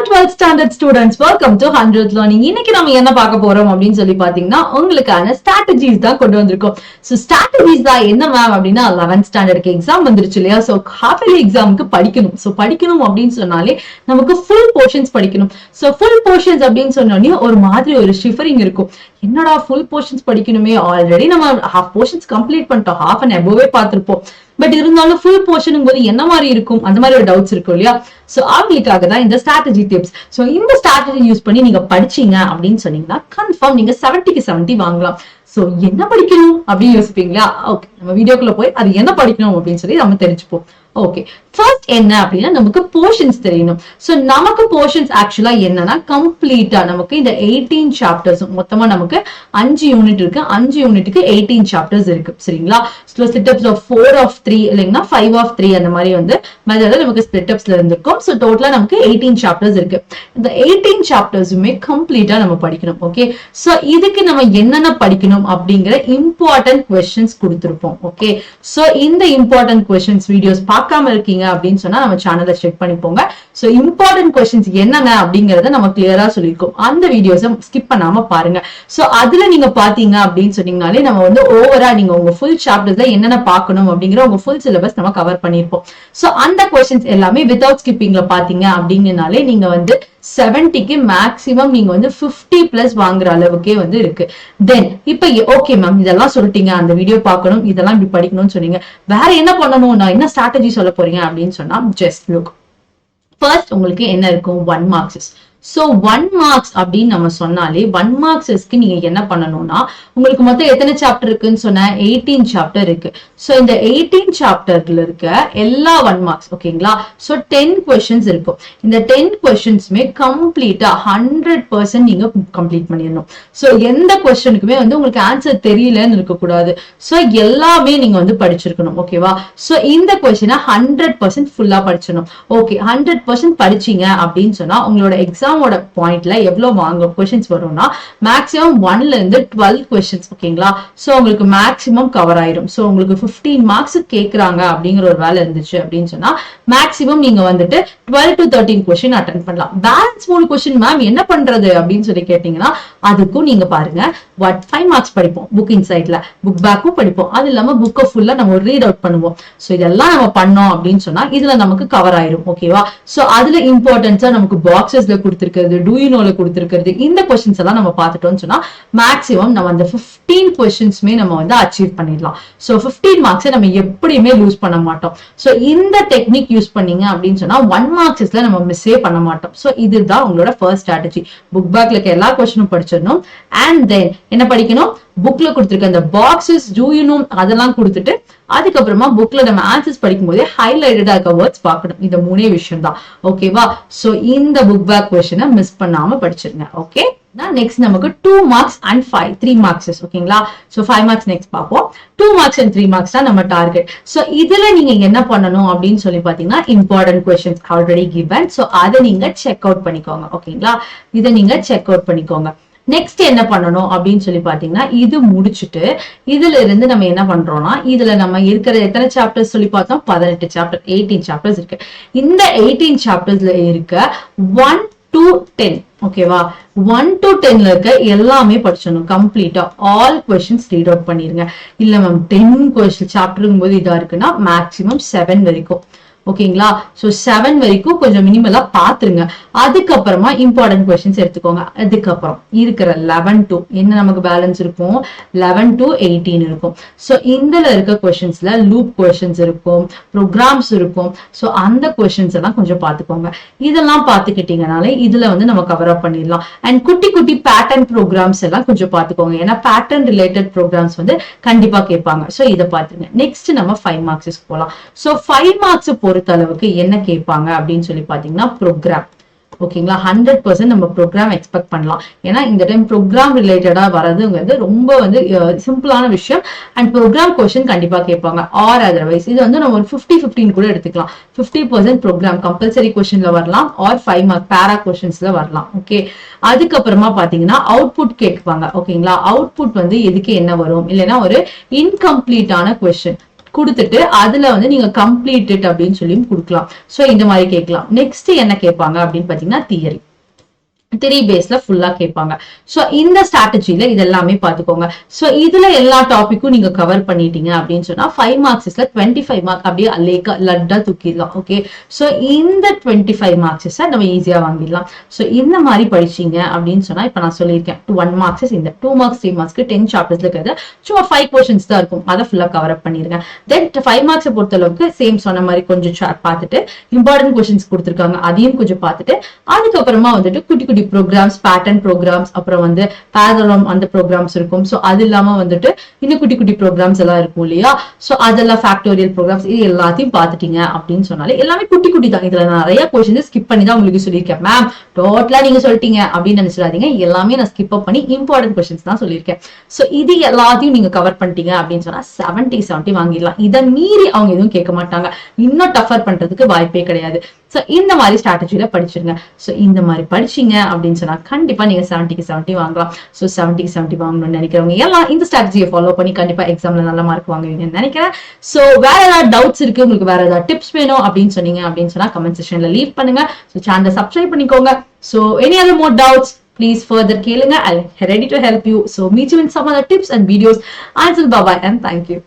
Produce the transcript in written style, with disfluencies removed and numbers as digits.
12th standard students, welcome to 100th learning. இன்னைக்கு நம்ம என்ன பார்க்க போறோம் அப்படின்னு சொல்லி பாத்தீங்கன்னா உங்களுக்கான strategies தான் கொண்டு வந்திருக்கோம். So strategies தான் என்ன மேம் அப்படின்னா 11th standardக்கு எக்ஸாம் வந்துருச்சு இல்லையா? So half yearly எக்ஸாமுக்கு படிக்கணும். So படிக்கணும் அப்படின்னு சொன்னாலே நமக்கு full portions படிக்கணும். So full portions அப்படின்னு சொன்னோடனே ஒரு மாதிரி ஒரு ஷிஃபரிங் இருக்கும். என்னடா full portions படிக்கணுமே, ஆல்ரெடி நம்ம half portions கம்ப்ளீட் பண்ணிட்டோம், half and above பார்த்திருப்போம். பட் இருந்தாலும் ஃபுல் போர்ஷனும் போது என்ன மாதிரி இருக்கும் அந்த மாதிரி ஒரு டவுட்ஸ் இருக்கும் இல்லையா? சோ அவங்களுக்காக தான் இந்த ஸ்ட்ராட்டஜி டிப்ஸ். சோ இந்த ஸ்ட்ராட்டஜி யூஸ் பண்ணி நீங்க படிச்சீங்க அப்படின்னு சொன்னீங்கன்னா கன்ஃபார்ம் நீங்க 70க்கு 70 வாங்கலாம். சோ என்ன படிக்கணும் அப்படின்னு யோசிப்பீங்களா? ஓகே, நம்ம வீடியோக்குள்ள போய் அது என்ன படிக்கணும் அப்படின்னு சொல்லி நம்ம தெரிஞ்சுப்போம். ஓகே, ஃபர்ஸ்ட் என்ன அப்படின்னா நமக்கு போர்ஷன்ஸ் தெரியணும். சோ நமக்கு போர்ஷன்ஸ் ஆக்சுவலா என்னன்னா கம்ப்ளீட்டா நமக்கு இந்த 18 சாப்டர்ஸ் மொத்தமா நமக்கு 5 யூனிட் இருக்கு. 5 யூனிட்டுக்கு 18 சாப்டர்ஸ் இருக்கு. சரிங்களா? சிட்டப்ஸ் ஆஃப் 4 ஆஃப் 3 இல்லைன்னா 5 ஆஃப் 3 அந்த மாதிரி வந்து மெத்தட்ல நமக்கு ஸ்பிளிட்டப்ஸ்ல இருந்திருக்கும். சோ டோட்டலா நமக்கு 18 சாப்டர்ஸ் இருக்கு. இந்த 18 சாப்டர்ஸுமே கம்ப்ளீட்டா நம்ம படிக்கணும். ஓகே, சோ இதுக்கு நம்ம என்னென்ன படிக்கணும் அப்படிங்கிற இம்பார்ட்டன்ட் क्वेश्चंस கொடுத்திருப்போம். ஓகே, சோ இந்த இம்பார்ட்டன்ட் क्वेश्चंस வீடியோஸ் பார்க்காம இருக்கீங்க அப்படின்னு சொன்னா நம்ம சேனலை செக் பண்ணிப்போங்க. சோ இம்பார்ட்டன்ட் क्वेश्चंस என்னென்ன அப்படிங்கறத நம்ம கிளியரா சொல்லிருக்கோம். அந்த வீடியோஸை ஸ்கிப் பண்ணாம பாருங்க. சோ அதுல நீங்க பாத்தீங்க அப்படின்னு சொன்னீங்கனாலே நம்ம வந்து ஓவரா நீங்க உங்க ஃபுல் சாப்டர்ஸ்ல என்னென்ன பார்க்கணும் அப்படிங்கிற உங்க ஃபுல் சிலபஸ் நம்ம கவர் பண்ணிருப்போம். சோ அந்த क्वेश्चंस எல்லாமே வித்அவுட் ஸ்கிப்பிங்ல பாத்தீங்க அப்படிங்கனாலே நீங்க வந்து 70க்கு மேக்ஸிமம் நீங்க வந்து 50 பிளஸ் வாங்குற அளவுக்கே வந்து இருக்கு. தென் இப்ப ஓகே மேம் இதெல்லாம் சொல்லிட்டீங்க, அந்த வீடியோ பார்க்கணும், இதெல்லாம் இப்படி படிக்கணும்னு சொன்னீங்க, வேற என்ன பண்ணணும், நான் என்ன ஸ்ட்ராட்டஜி சொல்ல போறீங்க அப்படின்னு சொன்னா ஜஸ்ட் லுக். ஃபர்ஸ்ட் உங்களுக்கு என்ன இருக்கும்? 1 மார்க்ஸ். சோ 1 மார்க்ஸ் அப்படின்னு நம்ம சொன்னாலே 1 மார்க்ஸ்க்கு நீங்க என்ன பண்ணணும்னா உங்களுக்கு மொத்தம் எத்தனை சாப்டர் இருக்குன்னு சொன்ன 18 சாப்டர் இருக்கு. சோ இந்த 18 சாப்டர்ல இருக்க எல்லா 1 மார்க்ஸ் ஓகேங்களா? சோ 10 क्वेश्चंस இருக்கும். இந்த 10 क्वेश्चंसமே கம்ப்ளீட்டா 100% நீங்க கம்ப்ளீட் பண்ணிடணும். சோ எந்த क्वेश्चनக்குமே வந்து உங்களுக்கு ஆன்சர் தெரியலன்னு இருக்க கூடாது. சோ எல்லாமே நீங்க வந்து படிச்சிருக்கணும். ஓகேவா? சோ இந்த क्वेश्चனை 100% ஃபுல்லா படிச்சணும். ஓகே, 100% படிச்சீங்க அப்படின்னு சொன்னா உங்களோட எக்ஸாம் பாயிண்ட்ல எவ்வளவு வாங்க क्वेश्चंस வரும்னா மேக்ஸிமம் 1ல இருந்து 12 क्वेश्चंस ஓகேங்களா? சோ உங்களுக்கு மேக்ஸிமம் கவர் ஆயிடும். சோ உங்களுக்கு 15 மார்க்ஸ் கேக்குறாங்க அப்படிங்கிற ஒரு வேலை இருந்துச்சு அப்படின்னு சொன்னா மேக்ஸிமம் நீங்க வந்துட்டு 12 to 13 क्वेश्चन அட்டெண்ட் பண்ணலாம். பேலன்ஸ் 3 क्वेश्चन மேம் என்ன பண்றது அப்படின்னு சொல்லி கேட்டீங்கன்னா அதுக்கும் நீங்க பாருங்க 5 மார்க்ஸ் படிப்போம் புக் இன்சைட்ல, புக் பேக்கும் படிப்போம், அது இல்லாம புக்கை ஃபுல்லா நம்ம ரீட் அவுட் பண்ணுவோம். சோ இதெல்லாம் நம்ம பண்ணோம் அப்படின்னு சொன்னா இதுல நமக்கு கவர் ஆயிரும். ஓகேவா? சோ அதுல இம்பார்ட்டன்ஸா நமக்கு பாக்ஸஸ்ல கொடுத்திருக்கிறது, டூ யூ நோல கொடுத்திருக்கிறது, இந்த क्वेश्चंस எல்லாம் நம்ம பார்த்துட்டோம்னு சொன்னா மேக்ஸிமம் நம்ம அந்த 15 क्वेश्चंसமே நம்ம வந்து அச்சீவ் பண்ணிடலாம். சோ 15 மார்க்ஸ் நம்ம எப்படியுமே லூஸ் பண்ண மாட்டோம். சோ இந்த டெக்னிக் யூஸ் பண்ணீங்க அப்படின்னு சொன்னா 1 மார்க்ஸ்ல நம்ம மிஸ்ஸே பண்ண மாட்டோம். சோ இதுதான் உங்களோட ஃபர்ஸ்ட் ஸ்ட்ராட்டஜி. புக் பேக்ல இருக்க எல்லா क्वेश्चனும் படிச்சிடணும். அண்ட் தென் என்ன படிக்கணும்? புக்ல கொடுத்திருக்க அந்த பாக்ஸஸ் டூ யூ நோ அதெல்லாம் கொடுத்துட்டு அதுக்கப்புறமா புக்ல நம்ம ஆன்சர்ஸ் படிக்கும் போதே ஹைலைட்டடா இருக்க வேர்ட்ஸ் பார்க்கணும். இந்த 3 விஷயம் தான். ஓகேவா? சோ இந்த புக் பேக் क्वेश्चனை மிஸ் பண்ணாம படிச்சிருங்க. ஓகே, நெக்ஸ்ட் நமக்கு 2 மார்க்ஸ் அண்ட் 3 மார்க்ஸ் ஓகேங்களா? சோ 5 மார்க்ஸ் நெக்ஸ்ட் பார்ப்போம். 2 மார்க்ஸ் அண்ட் 3 மார்க்ஸ் தான் நம்ம டார்கெட். சோ இதுல நீங்க என்ன பண்ணணும் அப்படின்னு சொல்லி பாத்தீங்கன்னா important questions already given. So அதை நீங்க செக் அவுட் பண்ணிக்கோங்க. ஓகேங்களா? இதை நீங்க செக் அவுட் பண்ணிக்கோங்க. நெக்ஸ்ட் என்ன பண்ணணும் அப்படின்னு சொல்லி பாத்தீங்கன்னா இது முடிச்சுட்டு இதுல இருந்து நம்ம என்ன பண்றோம்னா இதுல நம்ம இருக்கிற எத்தனை சாப்டர்ஸ் சொல்லி பார்த்தோம்? 18 சாப்டர், 18 சாப்டர்ஸ் இருக்கு. இந்த 18 சாப்டர்ஸ்ல இருக்க 1 to 10 ஓகேவா? 1 to 10ல இருக்க எல்லாமே படிச்சணும் கம்ப்ளீட்டா. ஆல் क्वेश्चंस ரீட் அவுட் பண்ணிருங்க. இல்ல மேம் 10 क्वेश्चन சாப்டருங்கும் போது இதா இருக்குன்னா மேக்ஸிமம் 7 வரைக்கும் ஓகேங்களா? சோ 7 வரைக்கும் கொஞ்சம் மினிமலா பாத்துருங்க. அதுக்கப்புறமா இம்பார்ட்டன்ட் क्वेश्चंस எடுத்துக்கோங்க. அதுக்கப்புறம் இருக்கிற 11 to என்ன நமக்கு பேலன்ஸ் இருக்கும்? 11 to 18 இருக்கும். சோ இதுல இருக்க क्वेश्चंसல லூப் क्वेश्चंस இருக்கும், ப்ரோக்ராம்ஸ் இருக்கும். சோ அந்த क्वेश्चंस எல்லாம் கொஞ்சம் பாத்துக்கோங்க. இதெல்லாம் பாத்துக்கிட்டீங்கனாலே இதுல வந்து நம்ம கவர் அப் பண்ணிடலாம். அண்ட் குட்டி குட்டி பேட்டர்ன் ப்ரோக்ராம்ஸ் எல்லாம் கொஞ்சம் பாத்துக்கோங்க. ஏன்னா பேட்டர்ன் ரிலேட்டட் ப்ரோக்ராம்ஸ் வந்து கண்டிப்பா கேட்பாங்க. சோ இதை பாத்துங்க. நெக்ஸ்ட் நம்ம 5 மார்க்ஸ் போலாம். சோ 5 மார்க்ஸ் பொறுத்த அளவுக்கு என்ன கேட்பாங்க அப்படின்னு சொல்லி பாத்தீங்கன்னா ப்ரோக்ராம். ஓகேங்களா? 100% நம்ம ப்ரோக்ராம் எக்ஸ்பெக்ட் பண்ணலாம். ஏன்னா இந்த டைம் ப்ரோக்ராம் ரிலேட்டடா வரதுங்கிறது ரொம்ப வந்து சிம்பிளான விஷயம். அண்ட் ப்ரோக்ராம் क्वेश्चन கண்டிப்பா கேட்பாங்க. ஆர் அதர்வைஸ் இது வந்து நம்ம ஒரு 50-15 கூட எடுத்துக்கலாம். 50% ப்ரோக்ராம் கம்பல்சரி क्वेश्चनல வரலாம், ஆர் 5 மார்க் பேரா क्वेश्चंसல வரலாம். ஓகே, அதுக்கப்புறமா பாத்தீங்கன்னா அவுட்புட் கேட்பாங்க. ஓகேங்களா? அவுட்புட் வந்து எதுக்கு என்ன வரும்? இல்லைன்னா ஒரு இன்கம்ப்ளீட்டான क्वेश्चन கொடுத்துட்டு அதுல வந்து நீங்க கம்ப்ளீட் இட் அப்படின்னு சொல்லி கொடுக்கலாம். சோ இந்த மாதிரி கேட்கலாம். நெக்ஸ்ட் என்ன கேட்பாங்க அப்படின்னு பாத்தீங்கன்னா தியரி 3 பேஸ்ல ஃபுல்லா கேட்பாங்க. சோ இந்த ஸ்ட்ராட்டஜில இது எல்லாமே பாத்துக்கோங்க. சோ இதுல எல்லா டாபிக்கும் நீங்க கவர் பண்ணிட்டீங்க அப்படின்னு சொன்னா 5 மார்க்ஸ்ல 25 மார்க் அப்படியே அலேக்கா லட்டா தூக்கிடலாம். ஓகே, சோ இந்த 25 மார்க்ஸ் நம்ம ஈஸியா வாங்கிடலாம். சோ இந்த மாதிரி படிச்சீங்க அப்படின்னு சொன்னா இப்ப நான் சொல்லியிருக்கேன் 1 மார்க்ஸ் இந்த 2 மார்க்ஸ் 3 மார்க்ஸ்க்கு 10 சாப்டர்ஸ்ல இருக்கிறது சும்மா 5 கொஸ்டின்ஸ் தான் இருக்கும். அதை ஃபுல்லா கவர் அப் பண்ணிருங்க. தென் 5 மார்க்ஸ் பொறுத்த அளவுக்கு சேம் சொன்ன மாதிரி கொஞ்சம் பார்த்துட்டு இம்பார்ட்டன்ட் கொஸ்டின்ஸ் கொடுத்துருக்காங்க அதையும் கொஞ்சம் பார்த்துட்டு அதுக்கப்புறமா வந்துட்டு குட்டி குட்டி ப்ரோக்ராம்ஸ், பேட்டர்ன் ப்ரோக்ராம்ஸ், அப்புறம் வந்து பேரலம் அந்த ப்ரோக்ராம்ஸ் இருக்கும். சோ அது இல்லாம வந்துட்டு இன்னும் குட்டி குட்டி ப்ரோக்ராம்ஸ் எல்லாம் இருக்கும் இல்லையா? சோ அதெல்லாம் ஃபேக்டோரியல் ப்ரோக்ராம்ஸ் இது எல்லாத்தையும் பார்த்துட்டீங்க அப்படின்னு சொன்னாலே எல்லாமே குட்டி குட்டி தான். இதுல நிறைய கொஸ்டின்ஸ் ஸ்கிப் பண்ணி தான் உங்களுக்கு சொல்லியிருக்கேன். மேம் டோட்டலா நீங்க சொல்லிட்டீங்க அப்படின்னு நினைச்சிடாதீங்க. எல்லாமே நான் ஸ்கிப் அப் பண்ணி இம்பார்ட்டன்ட் கொஸ்டின்ஸ் தான் சொல்லியிருக்கேன். சோ இது எல்லாத்தையும் நீங்க கவர் பண்ணிட்டீங்க அப்படின்னு சொன்னா 70 வாங்கிடலாம். இதை மீறி அவங்க எதுவும் கேட்க மாட்டாங்க. இன்னும் டஃபர் பண்றதுக்கு வாய்ப்பே கிடையாது. சோ இந்த மாதிரி ஸ்ட்ராட்டஜில படிச்சிருங்க. சோ இந்த மாதிரி படிச்சீங்க அப்படின்னு சொன்னா கண்டிப்பா நீங்க 70க்கு 70 வாங்கலாம். சோ 70க்கு 70 வாங்கணும்னு நினைக்கிறவங்க எல்லாம் இந்த ஸ்ட்ராட்டஜியை ஃபாலோ பண்ணி கண்டிப்பா எக்ஸாம்ல நல்ல மார்க் வாங்குவீங்கன்னு நினைக்கிறேன். சோ வேற ஏதாவது டவுட்ஸ் இருக்கு, உங்களுக்கு வேற ஏதாவது டிப்ஸ் வேணும் அப்படின்னு சொன்னீங்க அப்படின்னு சொன்னா கமெண்ட் செக்ஷன்ல லீவ் பண்ணுங்க. சோ சேனலை சப்ஸ்கிரைப் பண்ணிக்கோங்க. So any other more doubts, please further கேளுங்க. I'll ready to help you. So meet you in some other tips and videos. Until bye bye and thank you.